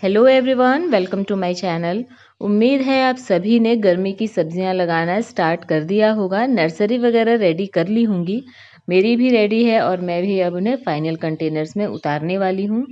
Hello everyone, welcome to my channel. उम्मीद है आप सभी ने गर्मी की सब्जियां लगाना स्टार्ट कर दिया होगा। नर्सरी वगैरह रेडी कर ली होंगी। मेरी भी रेडी है और मैं भी अब उन्हें फाइनल कंटेनर्स में उतारने वाली हूं।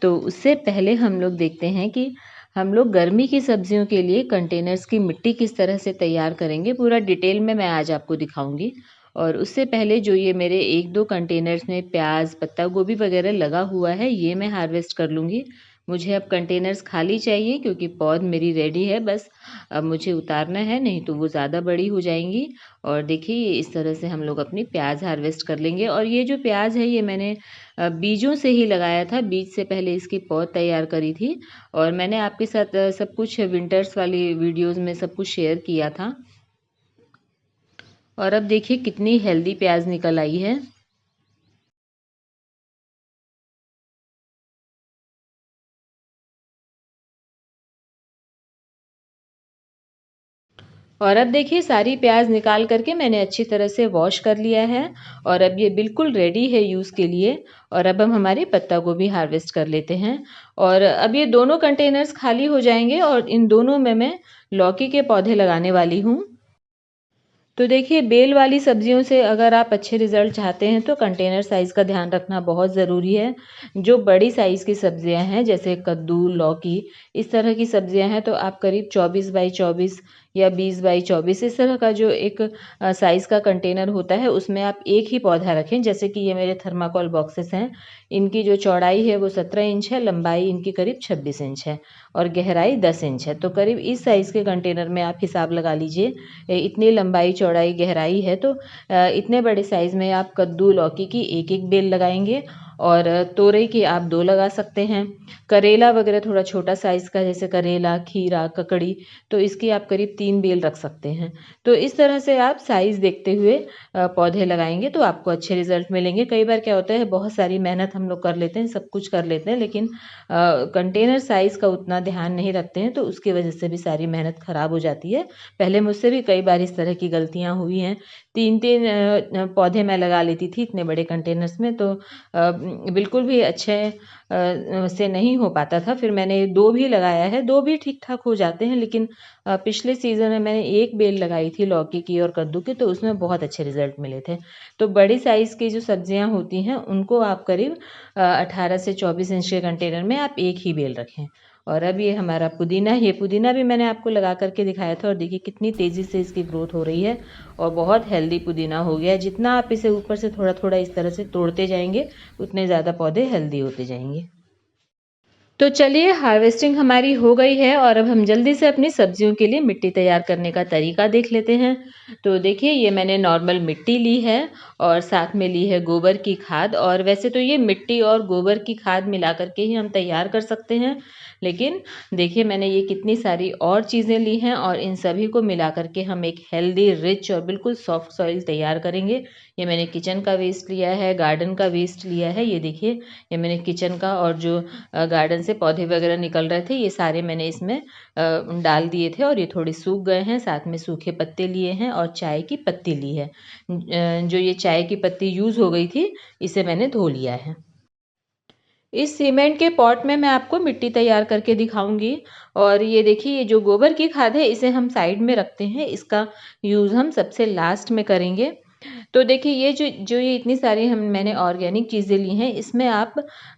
तो उससे पहले हम लोग देखते हैं कि हम लोग गर्मी की सब्जियों के लिए कंटेनर्स की मिट्टी किस तरह से तैयार करेंगे। पूरा डिटेल में मैं आज आपको दिखाऊंगी। और उससे पहले जो ये मेरे एक दो कंटेनर्स में प्याज पत्ता गोभी वगैरह लगा हुआ है, ये मैं हार्वेस्ट कर लूँगी। मुझे अब कंटेनर्स खाली चाहिए क्योंकि पौध मेरी रेडी है। बस अब मुझे उतारना है, नहीं तो वो ज़्यादा बड़ी हो जाएंगी। और देखिए ये इस तरह से हम लोग अपनी प्याज हार्वेस्ट कर लेंगे। और ये जो प्याज है ये मैंने बीजों से ही लगाया था। बीज से पहले इसकी पौध तैयार करी थी। और मैंने आपके साथ सब कुछ विंटर्स वाली वीडियोज़ में सब कुछ शेयर किया था। और अब देखिए कितनी हेल्दी प्याज निकल आई है। और अब देखिए सारी प्याज निकाल करके मैंने अच्छी तरह से वॉश कर लिया है। और अब ये बिल्कुल रेडी है यूज़ के लिए। और अब हम हमारी पत्ता गोभी हार्वेस्ट कर लेते हैं। और अब ये दोनों कंटेनर्स खाली हो जाएंगे और इन दोनों में मैं लौकी के पौधे लगाने वाली हूँ। तो देखिए बेल वाली सब्जियों से अगर आप अच्छे रिजल्ट चाहते हैं तो कंटेनर साइज़ का ध्यान रखना बहुत ज़रूरी है। जो बड़ी साइज़ की सब्जियां हैं जैसे कद्दू लौकी, इस तरह की सब्जियां हैं तो आप करीब 24 बाई 24 या 20 बाई 24 इस तरह का जो एक साइज़ का कंटेनर होता है उसमें आप एक ही पौधा रखें। जैसे कि ये मेरे थर्माकोल बॉक्सेस हैं, इनकी जो चौड़ाई है वो 17 इंच है, लंबाई इनकी करीब 26 इंच है और गहराई 10 इंच है। तो करीब इस साइज़ के कंटेनर में आप हिसाब लगा लीजिए। इतनी लंबाई चौड़ाई गहराई है तो इतने बड़े साइज़ में आप कद्दू लौकी की एक एक बेल लगाएंगे। और तोरई की आप 2 लगा सकते हैं। करेला वगैरह थोड़ा छोटा साइज़ का जैसे करेला खीरा ककड़ी, तो इसकी आप करीब 3 बेल रख सकते हैं। तो इस तरह से आप साइज़ देखते हुए पौधे लगाएंगे तो आपको अच्छे रिजल्ट मिलेंगे। कई बार क्या होता है बहुत सारी मेहनत हम लोग कर लेते हैं, सब कुछ कर लेते हैं, लेकिन कंटेनर साइज़ का उतना ध्यान नहीं रखते हैं तो उसकी वजह से भी सारी मेहनत ख़राब हो जाती है। पहले मुझसे भी कई बार इस तरह की गलतियाँ हुई हैं। 3-3 पौधे मैं लगा लेती थी इतने बड़े कंटेनर्स में, तो बिल्कुल भी अच्छे से नहीं हो पाता था। फिर मैंने 2 भी लगाया है, 2 भी ठीक-ठाक हो जाते हैं, लेकिन पिछले सीज़न में मैंने 1 बेल लगाई थी लौकी की और कद्दू की, तो उसमें बहुत अच्छे रिज़ल्ट मिले थे। तो बड़ी साइज़ की जो सब्जियाँ होती हैं उनको आप करीब 18 से 24 इंच के कंटेनर में आप एक ही बेल रखें। और अब ये हमारा पुदीना, ये पुदीना भी मैंने आपको लगा करके दिखाया था और देखिए कितनी तेज़ी से इसकी ग्रोथ हो रही है और बहुत हेल्दी पुदीना हो गया है। जितना आप इसे ऊपर से थोड़ा थोड़ा इस तरह से तोड़ते जाएंगे उतने ज़्यादा पौधे हेल्दी होते जाएंगे। तो चलिए हार्वेस्टिंग हमारी हो गई है और अब हम जल्दी से अपनी सब्जियों के लिए मिट्टी तैयार करने का तरीका देख लेते हैं। तो देखिए ये मैंने नॉर्मल मिट्टी ली है और साथ में ली है गोबर की खाद। और वैसे तो ये मिट्टी और गोबर की खाद मिला करके ही हम तैयार कर सकते हैं, लेकिन देखिए मैंने ये कितनी सारी और चीज़ें ली हैं और इन सभी को मिला करके हम एक हेल्दी रिच और बिल्कुल सॉफ्ट सॉइल तैयार करेंगे। ये मैंने किचन का वेस्ट लिया है, गार्डन का वेस्ट लिया है। ये देखिए ये मैंने किचन का और जो गार्डन से पौधे वगैरह निकल रहे थे ये सारे मैंने इसमें डाल दिए थे और ये थोड़े सूख गए हैं। साथ में सूखे पत्ते लिए हैं और चाय की पत्ती ली है। जो ये चाय की पत्ती यूज़ हो गई थी इसे मैंने धो लिया है। इस सीमेंट के पॉट में मैं आपको मिट्टी तैयार करके दिखाऊंगी। और ये देखिए ये जो गोबर की खाद है इसे हम साइड में रखते हैं, इसका यूज़ हम सबसे लास्ट में करेंगे। तो देखिए ये जो जो ये इतनी सारी हम मैंने ऑर्गेनिक चीज़ें ली हैं, इसमें आप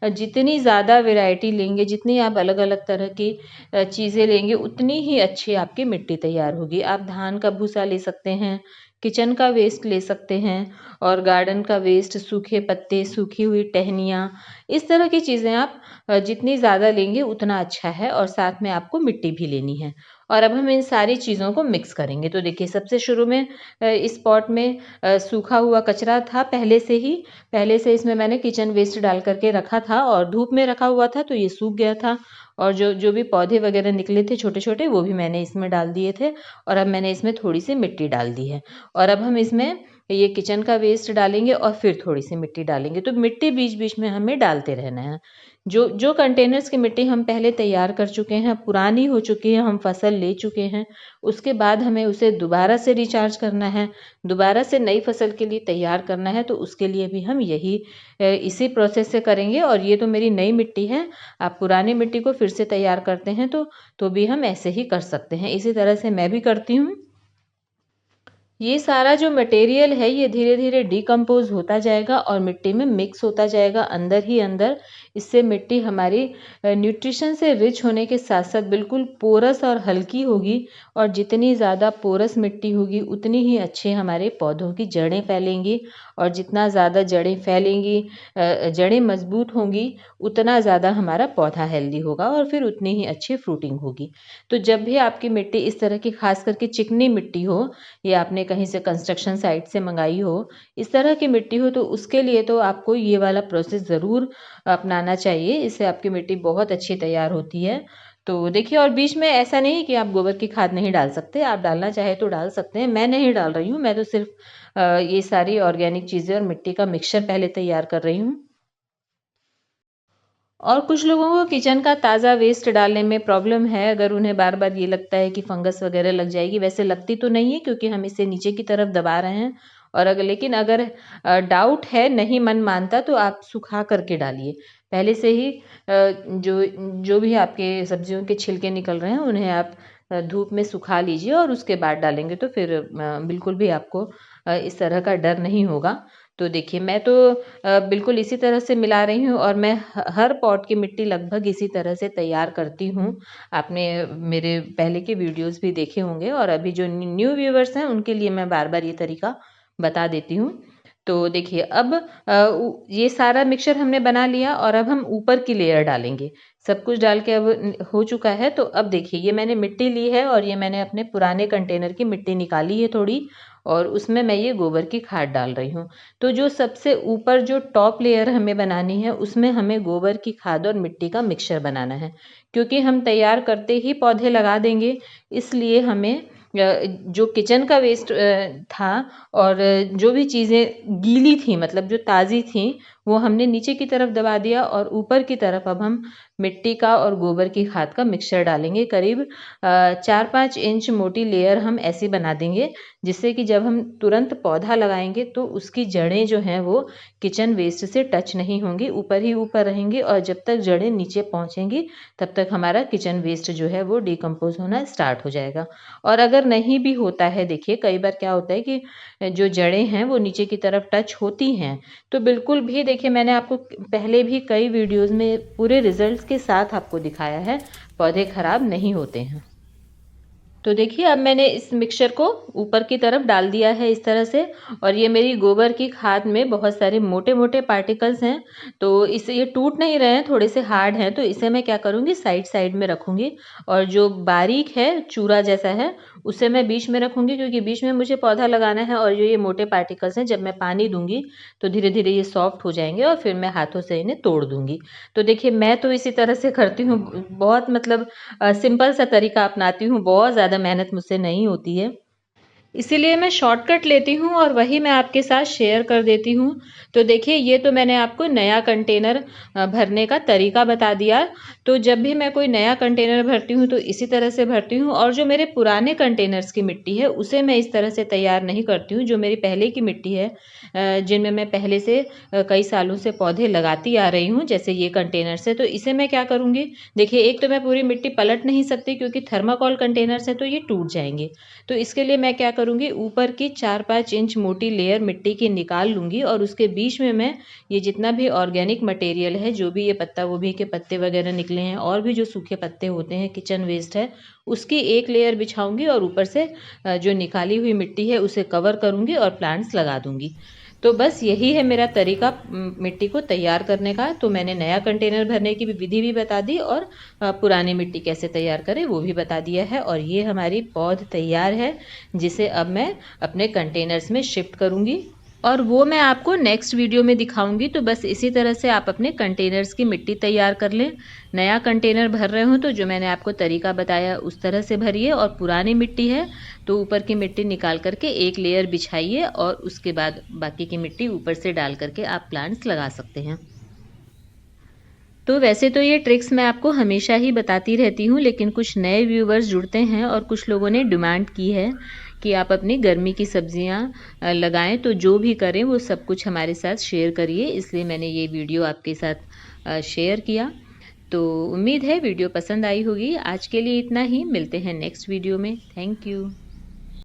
जितनी ज़्यादा वैरायटी लेंगे, जितनी आप अलग-अलग तरह की चीज़ें लेंगे, उतनी ही अच्छी आपकी मिट्टी तैयार होगी। आप धान का भूसा ले सकते हैं, किचन का वेस्ट ले सकते हैं और गार्डन का वेस्ट, सूखे पत्ते, सूखी हुई टहनियाँ, इस तरह की चीज़ें आप जितनी ज़्यादा लेंगे उतना अच्छा है। और साथ में आपको मिट्टी भी लेनी है। और अब हम इन सारी चीज़ों को मिक्स करेंगे। तो देखिए सबसे शुरू में इस पॉट में सूखा हुआ कचरा था पहले से इसमें मैंने किचन वेस्ट डाल करके रखा था और धूप में रखा हुआ था तो ये सूख गया था। और जो जो भी पौधे वगैरह निकले थे छोटे छोटे वो भी मैंने इसमें डाल दिए थे। और अब मैंने इसमें थोड़ी सी मिट्टी डाल दी है। और अब हम इसमें ये किचन का वेस्ट डालेंगे और फिर थोड़ी सी मिट्टी डालेंगे। तो मिट्टी बीच बीच में हमें डालते रहना है। जो जो कंटेनर्स की मिट्टी हम पहले तैयार कर चुके हैं, पुरानी हो चुकी है, हम फसल ले चुके हैं, उसके बाद हमें उसे दोबारा से रिचार्ज करना है, दोबारा से नई फसल के लिए तैयार करना है। तो उसके लिए भी हम यही इसी प्रोसेस से करेंगे। और ये तो मेरी नई मिट्टी है, आप पुरानी मिट्टी को फिर से तैयार करते हैं तो भी हम ऐसे ही कर सकते हैं। इसी तरह से मैं भी करती हूँ। ये सारा जो मटेरियल है ये धीरे धीरे डिकम्पोज होता जाएगा और मिट्टी में मिक्स होता जाएगा अंदर ही अंदर। इससे मिट्टी हमारी न्यूट्रिशन से रिच होने के साथ साथ बिल्कुल पोरस और हल्की होगी। और जितनी ज़्यादा पोरस मिट्टी होगी उतनी ही अच्छे हमारे पौधों की जड़ें फैलेंगी। और जितना ज़्यादा जड़ें फैलेंगी, जड़ें मजबूत होंगी, उतना ज़्यादा हमारा पौधा हेल्दी होगा और फिर उतनी ही अच्छी फ्रूटिंग होगी। तो जब भी आपकी मिट्टी इस तरह की, खास करके चिकनी मिट्टी हो, या आपने कहीं से कंस्ट्रक्शन साइट से मंगाई हो, इस तरह की मिट्टी हो, तो उसके लिए तो आपको ये वाला प्रोसेस ज़रूर अपनाना चाहिए। इससे आपकी मिट्टी बहुत अच्छी तैयार होती है। तो देखिए, और बीच में ऐसा नहीं कि आप गोबर की खाद नहीं डाल सकते, आप डालना चाहे तो डाल सकते हैं। मैं नहीं डाल रही हूँ, मैं तो सिर्फ ये सारी ऑर्गेनिक चीज़ें और मिट्टी का मिक्सचर पहले तैयार कर रही हूँ। और कुछ लोगों को किचन का ताज़ा वेस्ट डालने में प्रॉब्लम है, अगर उन्हें बार बार ये लगता है कि फंगस वगैरह लग जाएगी। वैसे लगती तो नहीं है क्योंकि हम इसे नीचे की तरफ दबा रहे हैं। और लेकिन अगर डाउट है, नहीं मन मानता, तो आप सुखा करके डालिए पहले से ही। जो जो भी आपके सब्जियों के छिलके निकल रहे हैं उन्हें आप धूप में सुखा लीजिए और उसके बाद डालेंगे तो फिर बिल्कुल भी आपको इस तरह का डर नहीं होगा। तो देखिए, मैं तो बिल्कुल इसी तरह से मिला रही हूँ और मैं हर पॉट की मिट्टी लगभग इसी तरह से तैयार करती हूँ। आपने मेरे पहले के वीडियोस भी देखे होंगे और अभी जो न्यू व्यूवर्स हैं उनके लिए मैं बार बार ये तरीका बता देती हूँ। तो देखिए, अब ये सारा मिक्सचर हमने बना लिया और अब हम ऊपर की लेयर डालेंगे। सब कुछ डाल के अब हो चुका है। तो अब देखिए, ये मैंने मिट्टी ली है और ये मैंने अपने पुराने कंटेनर की मिट्टी निकाली है थोड़ी, और उसमें मैं ये गोबर की खाद डाल रही हूँ। तो जो सबसे ऊपर जो टॉप लेयर हमें बनानी है उसमें हमें गोबर की खाद और मिट्टी का मिक्सचर बनाना है। क्योंकि हम तैयार करते ही पौधे लगा देंगे, इसलिए हमें जो किचन का वेस्ट था और जो भी चीज़ें गीली थी, मतलब जो ताज़ी थी, वो हमने नीचे की तरफ दबा दिया और ऊपर की तरफ अब हम मिट्टी का और गोबर की खाद का मिक्सचर डालेंगे। करीब 4-5 इंच मोटी लेयर हम ऐसी बना देंगे, जिससे कि जब हम तुरंत पौधा लगाएंगे तो उसकी जड़ें जो हैं वो किचन वेस्ट से टच नहीं होंगी, ऊपर ही ऊपर रहेंगी। और जब तक जड़ें नीचे पहुंचेंगी तब तक हमारा किचन वेस्ट जो है वो डिकम्पोज होना स्टार्ट हो जाएगा। और अगर नहीं भी होता है, देखिए कई बार क्या होता है कि जो जड़ें हैं वो नीचे की तरफ टच होती हैं, तो बिल्कुल भी, देखिए मैंने आपको पहले भी कई वीडियोस में पूरे रिजल्ट्स के साथ आपको दिखाया है, पौधे खराब नहीं होते हैं। तो देखिए, अब मैंने इस मिक्सचर को ऊपर की तरफ डाल दिया है इस तरह से। और ये मेरी गोबर की खाद में बहुत सारे मोटे मोटे पार्टिकल्स हैं, तो इसे ये टूट नहीं रहे हैं, थोड़े से हार्ड हैं, तो इसे मैं क्या करूँगी, साइड साइड में रखूँगी। और जो बारीक है, चूरा जैसा है, उसे मैं बीच में रखूँगी, क्योंकि बीच में मुझे पौधा लगाना है। और जो ये मोटे पार्टिकल्स हैं, जब मैं पानी दूंगी तो धीरे धीरे ये सॉफ्ट हो जाएंगे और फिर मैं हाथों से इन्हें तोड़ दूंगी। तो देखिए, मैं तो इसी तरह से करती हूँ, बहुत मतलब सिंपल सा तरीका अपनाती हूँ, बहुत ज़्यादा मेहनत मुझसे नहीं होती है। इसीलिए मैं शॉर्टकट लेती हूँ और वही मैं आपके साथ शेयर कर देती हूँ। तो देखिए, ये तो मैंने आपको नया कंटेनर भरने का तरीका बता दिया। तो जब भी मैं कोई नया कंटेनर भरती हूँ तो इसी तरह से भरती हूँ। और जो मेरे पुराने कंटेनर्स की मिट्टी है उसे मैं इस तरह से तैयार नहीं करती हूँ। जो मेरी पहले की मिट्टी है, जिनमें मैं पहले से कई सालों से पौधे लगाती आ रही हूँ, जैसे ये कंटेनर्स है, तो इसे मैं क्या करूँगी, देखिए एक तो मैं पूरी मिट्टी पलट नहीं सकती क्योंकि थर्माकोल कंटेनर्स है तो ये टूट जाएंगे। तो इसके लिए मैं क्या करूँगी, ऊपर की 4-5 इंच मोटी लेयर मिट्टी की निकाल लूँगी और उसके बीच में मैं ये जितना भी ऑर्गेनिक मटेरियल है, जो भी ये पत्ता गोभी के पत्ते वगैरह निकले हैं और भी जो सूखे पत्ते होते हैं, किचन वेस्ट है, उसकी एक लेयर बिछाऊंगी और ऊपर से जो निकाली हुई मिट्टी है उसे कवर करूँगी और प्लांट्स लगा दूँगी। तो बस यही है मेरा तरीका मिट्टी को तैयार करने का। तो मैंने नया कंटेनर भरने की भी विधि भी बता दी और पुरानी मिट्टी कैसे तैयार करें वो भी बता दिया है। और ये हमारी पौध तैयार है, जिसे अब मैं अपने कंटेनर्स में शिफ्ट करूँगी। और वो मैं आपको नेक्स्ट वीडियो में दिखाऊंगी। तो बस इसी तरह से आप अपने कंटेनर्स की मिट्टी तैयार कर लें। नया कंटेनर भर रहे हो तो जो मैंने आपको तरीका बताया उस तरह से भरिए, और पुरानी मिट्टी है तो ऊपर की मिट्टी निकाल करके एक लेयर बिछाइए और उसके बाद बाकी की मिट्टी ऊपर से डाल करके आप प्लांट्स लगा सकते हैं। तो वैसे तो ये ट्रिक्स मैं आपको हमेशा ही बताती रहती हूँ, लेकिन कुछ नए व्यूवर्स जुड़ते हैं और कुछ लोगों ने डिमांड की है कि आप अपनी गर्मी की सब्जियां लगाएं, तो जो भी करें वो सब कुछ हमारे साथ शेयर करिए, इसलिए मैंने ये वीडियो आपके साथ शेयर किया। तो उम्मीद है वीडियो पसंद आई होगी। आज के लिए इतना ही, मिलते हैं नेक्स्ट वीडियो में। Thank you.